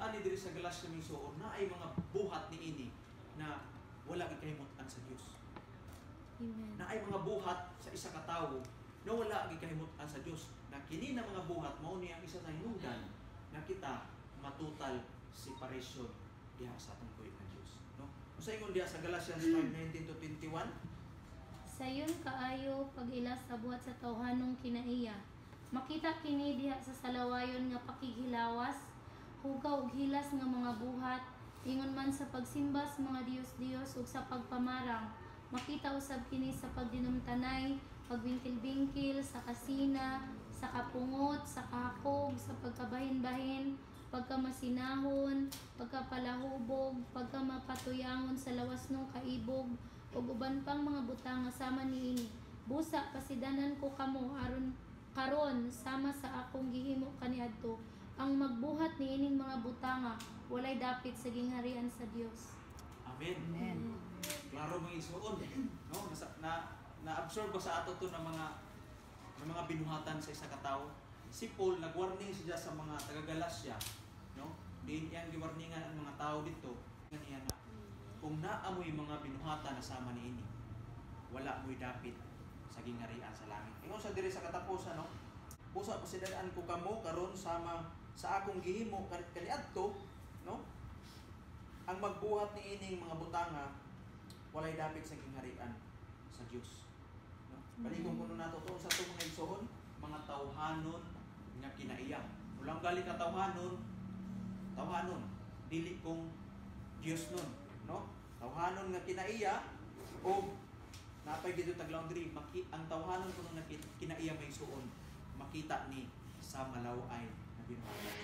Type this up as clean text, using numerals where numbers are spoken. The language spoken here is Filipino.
ani diri sa Galacia misuon na ay mga buhat ni ini na wala gikahimutan sa Dios. Amen. Na ay mga buhat sa isa ka tawo na wala gikahimutan sa Dios. Na kini na mga buhat mao ni ang isa sa hinungdan na kita matutal separation diha sa atong buhi nga Dios, no? Usa ingon diha sa Galatians 5:19 to 21. Sayon kaayo pag-ila sa buhat sa tawhanong kinaiya. Makita kini diha sa salawayon nga pakighilawas, hugaw ug hilas nga mga buhat, ingon man sa pagsimba sa mga Dios-Dios ug sa pagpamarang. Makita usab kini sa pagdinumtanay, pagbingkil-bingkil, sa kasina, sa kapungot, sa kahakog, sa pagkabahin-bahin, pagkamasinahon, pagkapalahubog, pagkamapatuyangon sa lawas ng kaibog, ug uban pang mga butang nga sama niini. Busa pasidanan ko kamo aron karon sama sa akong gihimo kaniadto. Ang magbuhat niining mga butanga walay dapit sa gingharian sa Dios. Amen. Amen. Klaro mga isuon, no? Na-absorb ko sa ato to ng mga binuhatan sa isa ka tawo. Si Paul nag-warning siya sa mga taga-Galacia, no? Diin iyang giwarningan ang mga tao dito nga na kung naamoy mga binuhatan na sama niini, wala mo'y dapit sa gingharian sa langit. Ingon sa diri sa katapusan, no? Pusa pasidaan ko kamo karon sama sa akong gihimo kaniadto, no? Ang magbuhat ni ining mga butanga walay dapit sa gingharian sa Dios, no? Paligong kuno nato to sa itong mga igsoon, mga tawhanon nga kinaiya. Ulang gali ka tawhanon dili kong Dios nun, no? Tawhanon nga kinaiya o napay dito tag laundry, ang tawhanon kuno nga kinaiya may suon makita ni sa malaway na binuhatan.